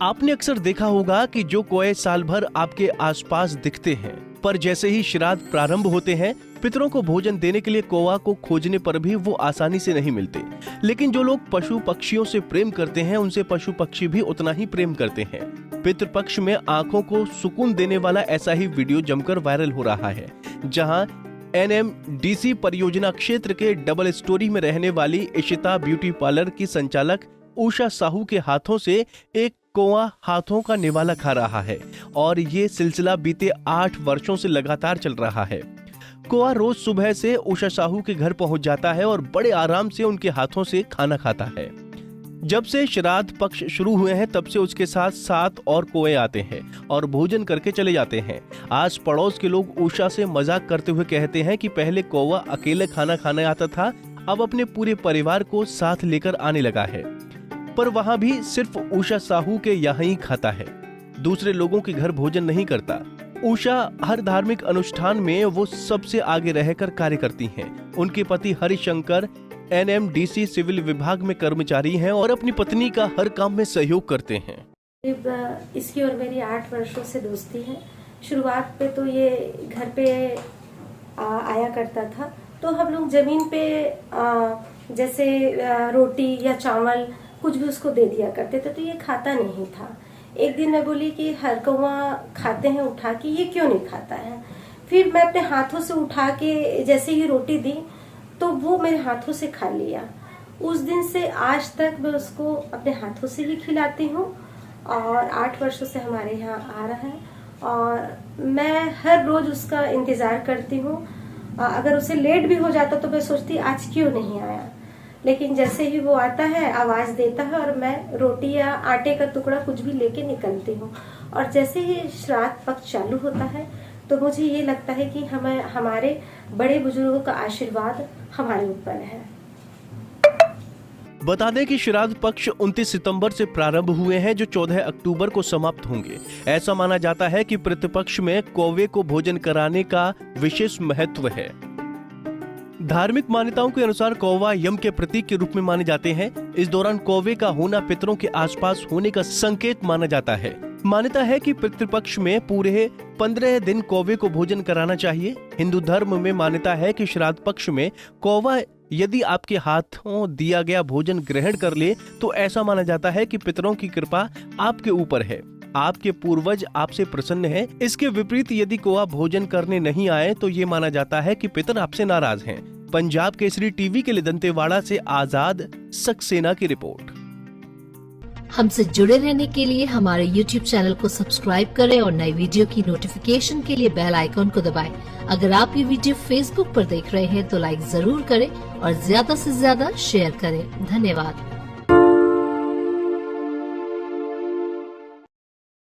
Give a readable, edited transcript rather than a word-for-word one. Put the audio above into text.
आपने अक्सर देखा होगा कि जो कौए साल भर आपके आसपास दिखते हैं, पर जैसे ही श्राद्ध प्रारंभ होते हैं, पितरों को भोजन देने के लिए कौवा को खोजने पर भी वो आसानी से नहीं मिलते। लेकिन जो लोग पशु पक्षियों से प्रेम करते हैं, उनसे पशु पक्षी भी उतना ही प्रेम करते हैं। पितृपक्ष में आंखों को सुकून देने वाला ऐसा ही वीडियो जमकर वायरल हो रहा है, जहां NMDC परियोजना क्षेत्र के डबल स्टोरी में रहने वाली इशिता ब्यूटी पार्लर की संचालक उषा साहू के हाथों से एक कौवा हाथों का निवाला खा रहा है और ये सिलसिला बीते 8 वर्षों से लगातार चल रहा है। कौवा रोज सुबह से उषा साहू के घर पहुंच जाता है और बड़े आराम से उनके हाथों से खाना खाता है। जब से श्राद्ध पक्ष शुरू हुए हैं, तब से उसके साथ 7 और कौवे आते हैं और भोजन करके चले जाते हैं। आस पड़ोस के लोग उषा से मजाक करते हुए कहते हैं कि पहले कौवा अकेले खाना खाने आता था, अब अपने पूरे परिवार को साथ लेकर आने लगा है। पर वहाँ भी सिर्फ उषा साहू के यहाँ ही खाता है, दूसरे लोगों के घर भोजन नहीं करता। उषा हर धार्मिक अनुष्ठान में वो सबसे आगे रहकर कार्य करती हैं। उनके पति हरिशंकर NMDC सिविल विभाग में कर्मचारी हैं और अपनी पत्नी का हर काम में सहयोग करते हैं। इसकी और मेरी 8 वर्षों से दोस्ती है। शुरुआत पे तो ये घर पे आया करता था, तो हम लोग जमीन पे जैसे रोटी या चावल कुछ भी उसको दे दिया करते थे, तो ये खाता नहीं था। एक दिन मैं बोली कि हर कौवा खाते हैं उठा के, ये क्यों नहीं खाता है। फिर मैं अपने हाथों से उठा के जैसे ही रोटी दी तो वो मेरे हाथों से खा लिया। उस दिन से आज तक मैं उसको अपने हाथों से ही खिलाती हूँ और 8 वर्षों से हमारे यहाँ आ रहा है और मैं हर रोज उसका इंतजार करती हूँ। अगर उसे लेट भी हो जाता तो मैं सोचती आज क्यों नहीं आया, लेकिन जैसे ही वो आता है आवाज देता है और मैं रोटी या आटे का टुकड़ा कुछ भी लेके निकलती हूँ। और जैसे ही श्राद्ध पक्ष चालू होता है तो मुझे ये लगता है कि हमारे बड़े बुजुर्गों का आशीर्वाद हमारे ऊपर है। बता दें कि श्राद्ध पक्ष 29 सितंबर से प्रारंभ हुए हैं, जो 14 अक्टूबर को समाप्त होंगे। ऐसा माना जाता है कि पितृपक्ष में कौवे को भोजन कराने का विशेष महत्व है। धार्मिक मान्यताओं के अनुसार कौवा यम के प्रतीक के रूप में माने जाते हैं। इस दौरान कौवे का होना पितरों के आसपास होने का संकेत माना जाता है। मान्यता है कि पितृपक्ष में पूरे 15 दिन कौवे को भोजन कराना चाहिए। हिंदू धर्म में मान्यता है कि श्राद्ध पक्ष में कौवा यदि आपके हाथों दिया गया भोजन ग्रहण कर ले तो ऐसा माना जाता है कि पितरों की कृपा आपके ऊपर है, आपके पूर्वज आपसे प्रसन्न हैं। इसके विपरीत यदि कौवा भोजन करने नहीं आए तो ये माना जाता है कि पितर आपसे नाराज हैं। पंजाब केसरी टीवी के लिए दंतेवाड़ा से आजाद सक्सेना की रिपोर्ट। हमसे जुड़े रहने के लिए हमारे YouTube चैनल को सब्सक्राइब करें और नई वीडियो की नोटिफिकेशन के लिए बेल आइकॉन को दबाएं। अगर आप ये वीडियो Facebook पर देख रहे हैं तो लाइक जरूर करें और ज्यादा से ज्यादा शेयर करें। धन्यवाद।